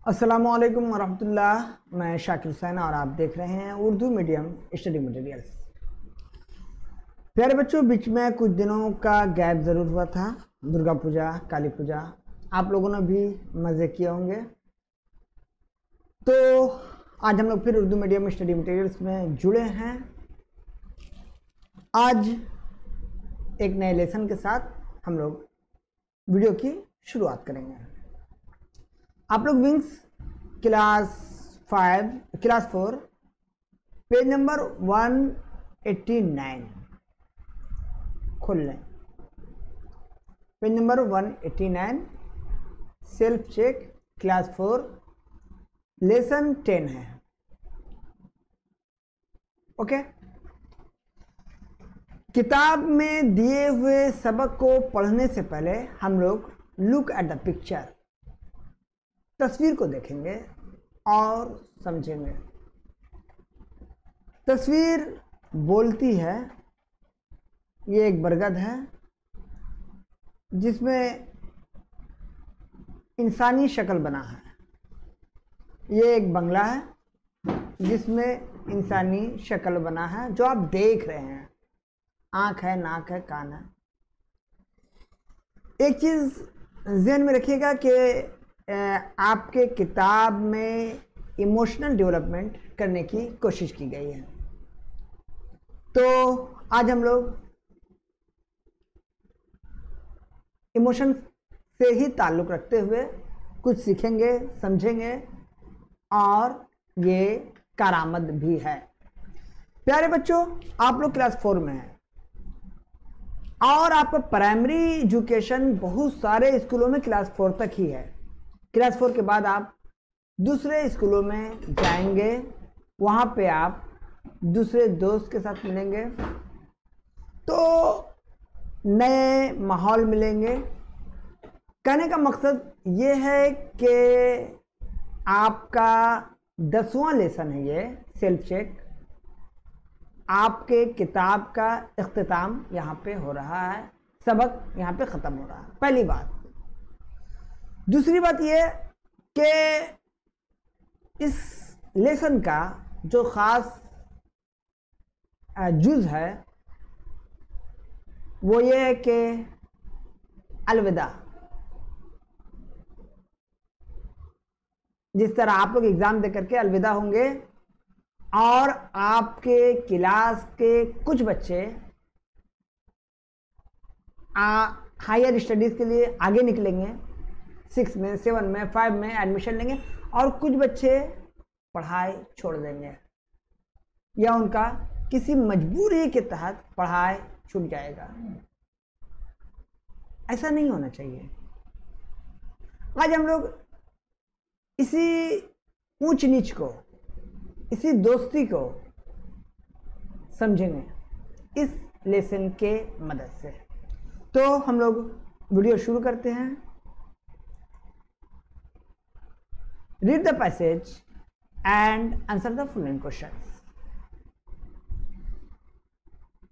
अस्सलामुअलैकुम वरहमतुल्लाह। मैं शाकिर हुसैन और आप देख रहे हैं उर्दू मीडियम स्टडी मटेरियल्स। प्यारे बच्चों, बीच में कुछ दिनों का गैप ज़रूर हुआ था। दुर्गा पूजा, काली पूजा, आप लोगों ने भी मज़े किए होंगे। तो आज हम लोग फिर उर्दू मीडियम स्टडी मटेरियल्स में जुड़े हैं। आज एक नए लेसन के साथ हम लोग वीडियो की शुरुआत करेंगे। आप लोग विंग्स क्लास 4 पेज नंबर 189 खोल लें। Page number 189 self check class 4 lesson 10 है। ओके, किताब में दिए हुए सबक को पढ़ने से पहले हम लोग लुक एट द पिक्चर, तस्वीर को देखेंगे और समझेंगे। तस्वीर बोलती है। ये एक बरगद है जिसमें इंसानी शक्ल बना है। ये एक बंगला है जिसमें इंसानी शक्ल बना है, जो आप देख रहे हैं। आँख है, नाक है, कान है। एक चीज़ ज़हन में रखिएगा कि आपके किताब में इमोशनल डेवलपमेंट करने की कोशिश की गई है। तो आज हम लोग इमोशन से ही ताल्लुक़ रखते हुए कुछ सीखेंगे, समझेंगे और ये कारामद भी है। प्यारे बच्चों, आप लोग क्लास 4 में हैं और आपका प्राइमरी एजुकेशन बहुत सारे स्कूलों में क्लास 4 तक ही है। क्लास 4 के बाद आप दूसरे स्कूलों में जाएंगे, वहाँ पे आप दूसरे दोस्त के साथ मिलेंगे, तो नए माहौल मिलेंगे। कहने का मकसद ये है कि आपका 10वां लेसन है ये सेल्फ चेक। आपके किताब का इख्तिताम यहाँ पे हो रहा है, सबक यहाँ पे ख़त्म हो रहा है। पहली बात। दूसरी बात ये कि इस लेसन का जो ख़ास जुज़ है वो ये है कि अलविदा। जिस तरह आप लोग एग्ज़ाम दे करके अलविदा होंगे और आपके क्लास के कुछ बच्चे हायर स्टडीज़ के लिए आगे निकलेंगे, 6 में, 7 में, 5 में एडमिशन लेंगे, और कुछ बच्चे पढ़ाई छोड़ देंगे या उनका किसी मजबूरी के तहत पढ़ाई छूट जाएगा। ऐसा नहीं होना चाहिए। आज हम लोग इसी ऊंच नीच को, इसी दोस्ती को समझेंगे इस लेसन के मदद से। तो हम लोग वीडियो शुरू करते हैं। Read the passage and answer the following questions.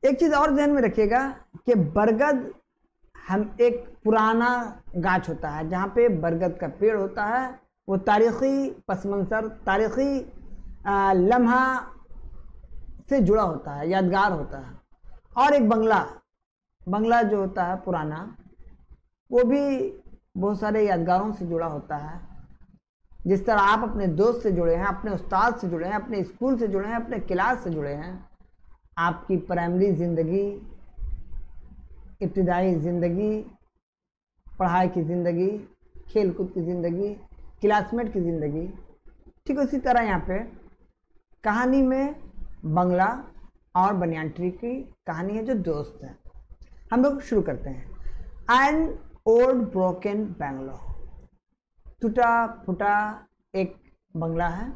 एक चीज़ और ध्यान में रखिएगा कि बरगद हम एक पुराना गाछ होता है, जहाँ पे बरगद का पेड़ होता है, वो तारीख़ी पस मंज़र, तारीख़ी लम्हा से जुड़ा होता है, यादगार होता है। और एक बंगला जो होता है पुराना, वो भी बहुत सारे यादगारों से जुड़ा होता है। जिस तरह आप अपने दोस्त से जुड़े हैं, अपने उस्ताद से जुड़े हैं, अपने स्कूल से जुड़े हैं, अपने क्लास से जुड़े हैं, आपकी प्राइमरी ज़िंदगी, इब्तिदाई ज़िंदगी, पढ़ाई की ज़िंदगी, खेल कूद की ज़िंदगी, क्लासमेट की ज़िंदगी, ठीक उसी तरह यहाँ पे कहानी में बंगला और बनियान ट्री की कहानी है, जो दोस्त हैं। हम लोग शुरू करते हैं। एन ओल्ड ब्रोकन बंगलो, टूटा फूटा एक बंगला है।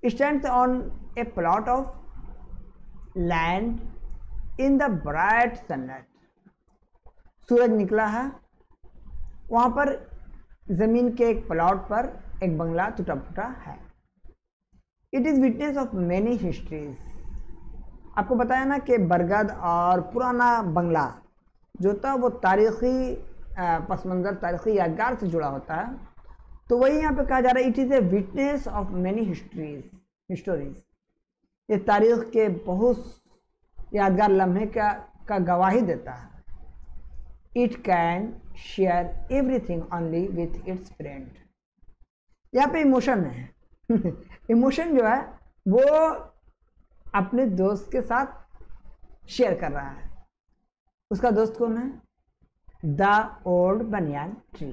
Stands on a plot of land in the bright sunlight, सूरज निकला है, वहाँ पर ज़मीन के एक प्लॉट पर एक बंगला टूटा फूटा है। It is witness of many histories. आपको बताया ना कि बरगद और पुराना बंगला जो होता है वो तारीख़ी पस मंज़र, तारीख़ी यादगार से जुड़ा होता है। तो वही यहाँ पे कहा जा रहा है, it is a witness of many histories, ये तारीख के बहुत यादगार लम्हे का गवाही देता है। It can share everything only with its friend. यहाँ पे इमोशन है इमोशन जो है वो अपने दोस्त के साथ शेयर कर रहा है। उसका दोस्त कौन है? The old banyan tree.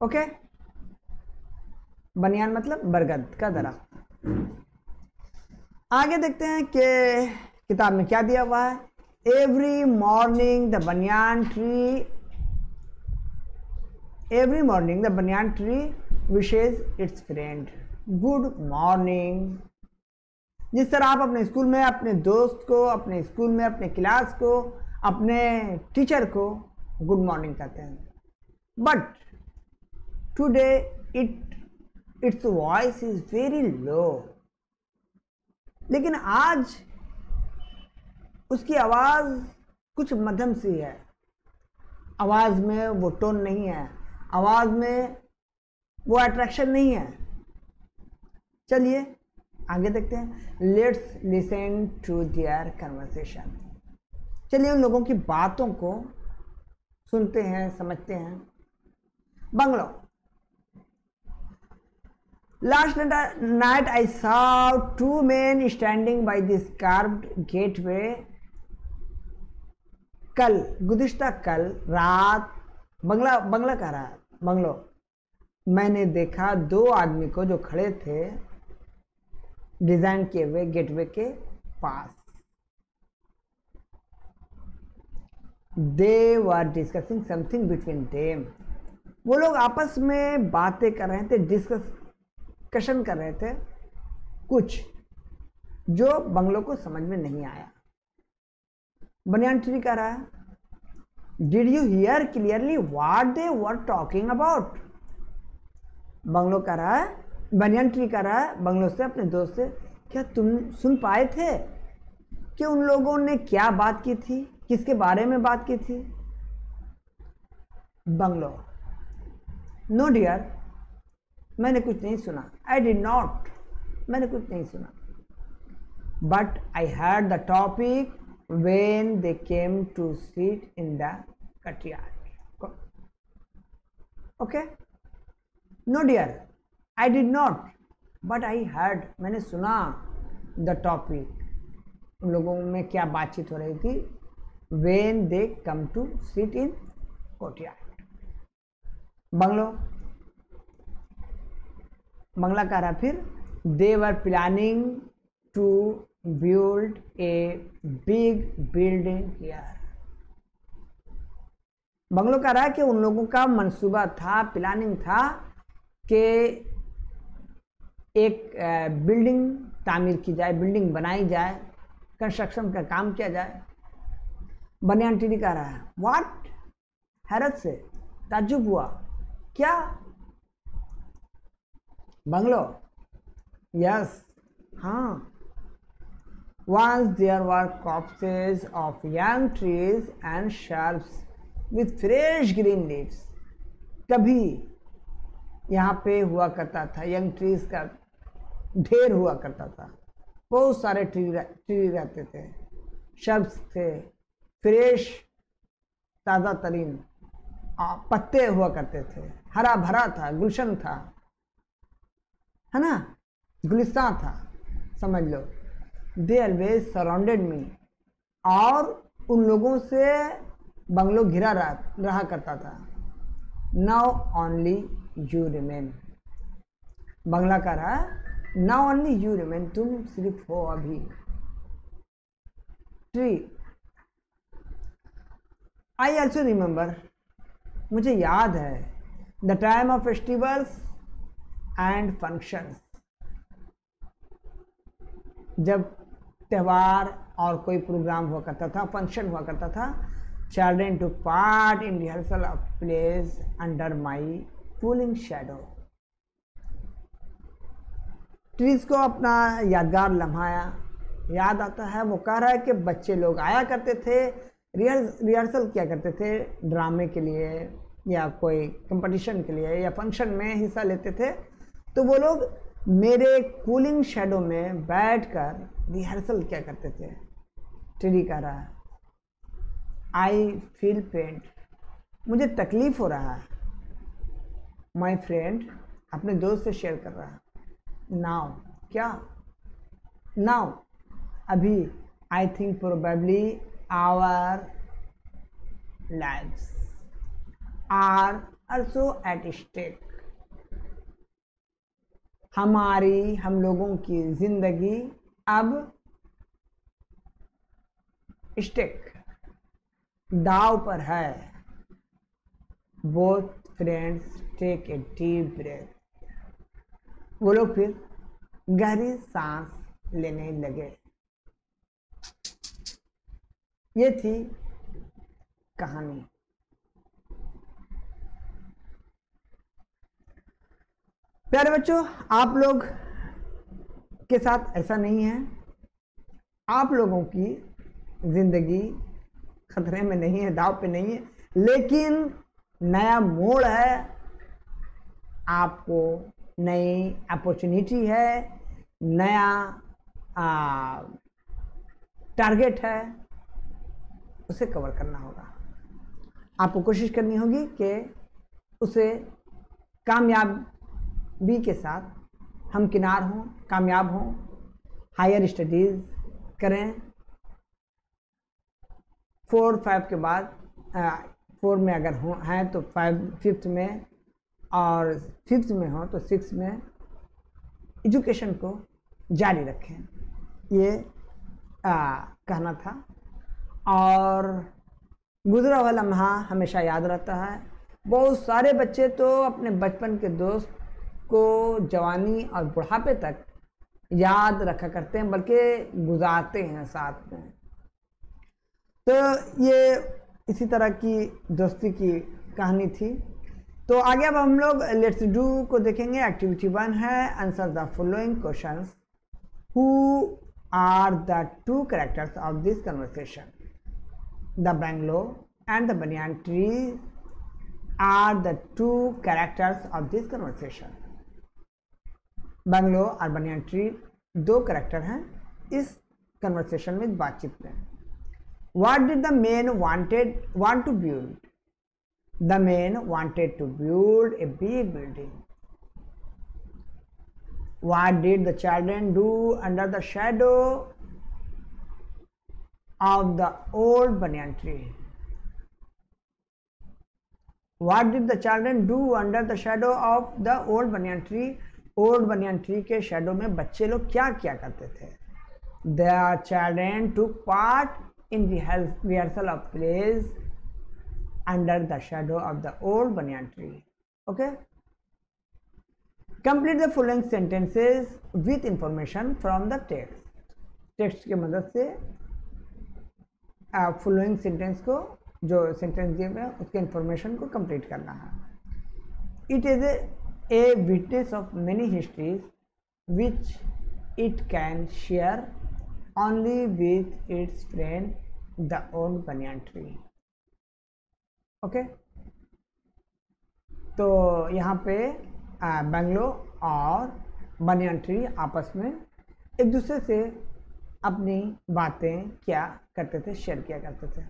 Okay, बनियान मतलब बरगद का दरख्त। आगे देखते हैं कि किताब में क्या दिया हुआ है। Every morning the banyan tree wishes it's friend good morning. जिस तरह आप अपने स्कूल में अपने दोस्त को, अपने स्कूल में अपने क्लास को, अपने टीचर को गुड मॉर्निंग कहते हैं, but today it's voice is very low. लेकिन आज उसकी आवाज कुछ मध्यम सी है, आवाज में वो टोन नहीं है, आवाज में वो अट्रैक्शन नहीं है। चलिए आगे देखते हैं। Let's listen to their conversation. चलिए उन लोगों की बातों को सुनते हैं, समझते हैं। Bungalow. Last night I saw two men standing by this carved gateway. कल, गुज़िश्ता कल रात, बंगला कह रहा है, बंगलो, मैंने देखा दो आदमी को जो खड़े थे डिजाइन किए हुए गेटवे के पास। They were discussing something between them. वो लोग आपस में बातें कर रहे थे, डिस्कशन कर रहे थे, कुछ जो बंगलों को समझ में नहीं आया। बनियान ट्री कह रहा है, did you here clearly what they were talking about. Bungalow कह रहा है, बनियान ट्री कह रहा है बंगलो से, अपने दोस्त से, क्या तुम सुन पाए थे कि उन लोगों ने क्या बात की थी, किसके बारे में बात की थी। बंगलो, नो डियर, मैंने कुछ नहीं सुना। आई डिड नॉट, मैंने कुछ नहीं सुना। But I had the topic when they came to sit in the courtyard. Okay? No dear, I did not, but I heard, मैंने सुना the topic, उन लोगों में क्या बातचीत हो रही थी, when they come to sit in courtyard. बंगला कह रहा फिर, they were planning to build a big building here. Bungalow कह रहा है कि उन लोगों का मंसूबा था, प्लानिंग था कि एक बिल्डिंग तामीर की जाए, बिल्डिंग बनाई जाए, कंस्ट्रक्शन का काम किया जाए। बनियान ट्री कह रहा है, व्हाट, हैरत से, ताज्जुब हुआ, क्या। बंगलो, यस, हाँ। Once there were copses of young trees and shrubs with fresh green leaves. कभी यहाँ पे हुआ करता था, यंग ट्रीज का ढेर हुआ करता था, बहुत सारे ट्री रहते थे, शर्ब्स थे, फ्रेश ताज़ा तरीन पत्ते हुआ करते थे, हरा भरा था, गुलशन था, है ना, गुलिस्तान था, समझ लो। They always surrounded me, और उन लोगों से बंगलो घिरा रहा करता था। Now only you remain. बंगला कह रहा है, Now only you remain, तुम सिर्फ हो अभी। Tree, I also remember, मुझे याद है, the time of festivals and functions, जब त्यौहार और कोई प्रोग्राम हुआ करता था, फंक्शन हुआ करता था। Children to part in rehearsal of place under my cooling shadow. Trees को अपना यादगार लम्हा याद आता है। वो कह रहा है कि बच्चे लोग आया करते थे, रिहर्सल किया करते थे ड्रामे के लिए, या कोई कंपटीशन के लिए या फंक्शन में हिस्सा लेते थे, तो वो लोग मेरे कूलिंग शेडो में बैठकर रिहर्सल क्या करते थे। टेडी कह रहा है आई फील पेन, मुझे तकलीफ हो रहा है। माई फ्रेंड अपने दोस्त से शेयर कर रहा है। नाउ क्या, नाउ अभी, I think probably our lives are also at stake, हम लोगों की जिंदगी अब स्टेक, दाव पर है। Both friends take a deep breath, वो लोग फिर गहरी सांस लेने लगे। ये थी कहानी। प्यारे बच्चों, आप लोग के साथ ऐसा नहीं है, आप लोगों की जिंदगी खतरे में नहीं है, दाव पे नहीं है, लेकिन नया मोड़ है, आपको नई अपॉर्चुनिटी है, नया टारगेट है, उसे कवर करना होगा। आपको कोशिश करनी होगी कि उसे कामयाबी के साथ हम किनार हों, कामयाब हों, हायर स्टडीज़ करें। 4-5 के बाद 4 में अगर हो हैं तो 5th में, और 5th में हो तो 6 में एजुकेशन को जारी रखें, ये कहना था। और गुजरा हुआ लम्हा हमेशा याद रहता है। बहुत सारे बच्चे तो अपने बचपन के दोस्त को जवानी और बुढ़ापे तक याद रखा करते हैं, बल्कि गुजारते हैं साथ में। तो ये इसी तरह की दोस्ती की कहानी थी। तो आगे अब हम लोग लेट्स डू को देखेंगे। एक्टिविटी 1 है answer the following questions. Who are the 2 characters of this conversation? The bungalow and the banyan tree are the 2 characters of this conversation. Bungalow और बनियान ट्री 2 कैरेक्टर हैं इस कन्वर्सेशन में, बातचीत में। What did the man want to build? The man wanted to build a big building. What did the children do under the shadow of the old banyan tree? What did the children do under the shadow of the old banyan tree? Old banyan tree के shadow में बच्चे लोग क्या क्या करते थे? The children took part in the rehearsal of plays under the shadow of the old banyan tree. Okay? Complete the following sentences with information from the text. Text की मदद से following sentence को, जो सेंटेंस दिए हुए हैं उसके information को कंप्लीट करना है। It is a witness of many histories which it can share only with its friend the old banyan tree. Okay, तो यहाँ पे बैंगलो और बनियान ट्री आपस में एक दूसरे से अपनी बातें क्या करते थे, शेयर किया करते थे।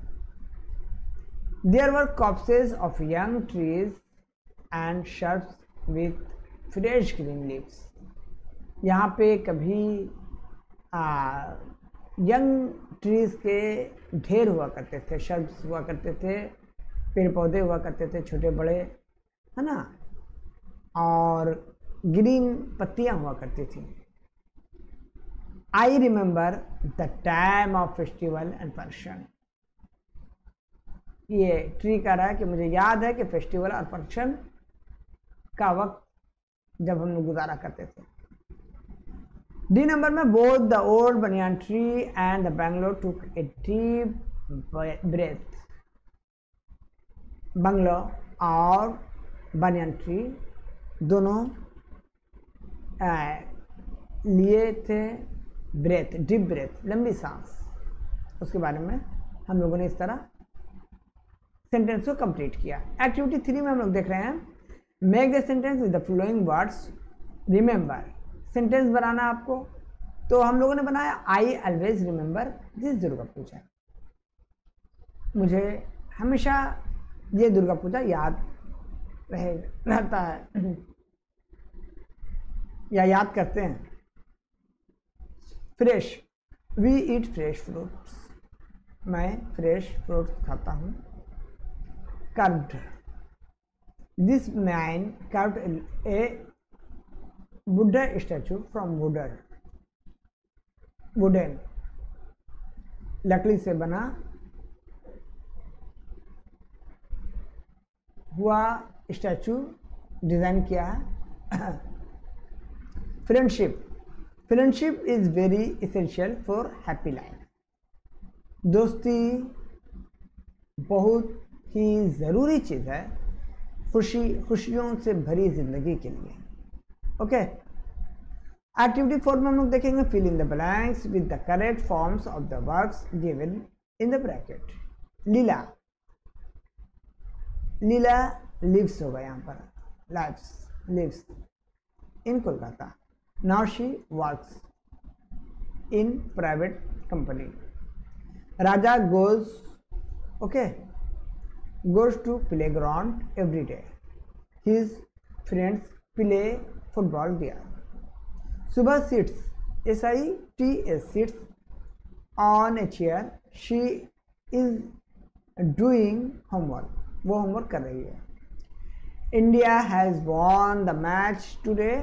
There were copses of young trees and shrubs with fresh green leaves. यहाँ पे कभी यंग ट्रीज के ढेर हुआ करते थे, शर्प्स हुआ करते थे, पेड़ पौधे हुआ करते थे छोटे बड़े, है ना, और ग्रीन पत्तियां हुआ करती थी। I remember the time of festival and function. ये ट्री कह रहा है कि मुझे याद है कि फेस्टिवल और फंक्शन का वक्त जब हम लोग गुजारा करते थे। डी नंबर में both the old banyan tree and the bungalow took a deep breath. Bungalow और बनियान ट्री दोनों लिए थे ब्रेथ, डीप ब्रेथ, लंबी सांस। उसके बारे में हम लोगों ने इस तरह सेंटेंस को कंप्लीट किया। एक्टिविटी 3 में हम लोग देख रहे हैं make the sentence with the following words remember. Sentence बनाना आपको, तो हम लोगों ने बनाया I always remember this Durga Puja. मुझे हमेशा ये दुर्गा पूजा याद रहता है या याद करते हैं। Fresh, we eat fresh fruits, मैं फ्रेश फ्रूट्स खाता हूँ। Carved, this man carved a Buddha statue from wooden, लकड़ी से बना हुआ स्टैचू डिजाइन किया है। Friendship, friendship is very essential for happy life. दोस्ती बहुत ही ज़रूरी चीज़ है खुशियों से भरी जिंदगी के लिए। ओके, एक्टिविटी 4 में हम लोग देखेंगे fill in the blanks with the correct forms of the verbs given in the bracket. Leela, Leela lives होगा यहाँ पर, lives in Kolkata. Now she works in private company. Raja goes to playground every day. His friends play football there. Subha sits, S-I-T-S, sits on a chair. She is doing homework. वो homework कर रही है। India has won the match today.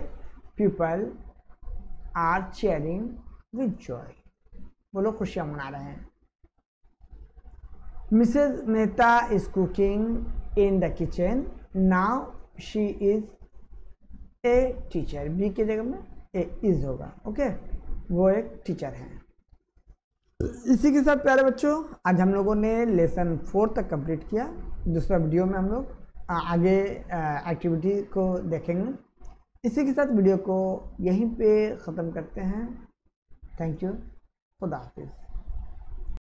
People are cheering with joy. वो लोग खुशियाँ मना रहे हैं। Mrs. Mehta is cooking in the kitchen. Now she is a teacher. B की जगह में a is होगा। ओके, वो एक टीचर है। इसी के साथ प्यारे बच्चों आज हम लोगों ने लेसन 4 तक कंप्लीट किया। दूसरा वीडियो में हम लोग आगे एक्टिविटी को देखेंगे। इसी के साथ वीडियो को यहीं पे ख़त्म करते हैं। थैंक यू, खुदा हाफिज़।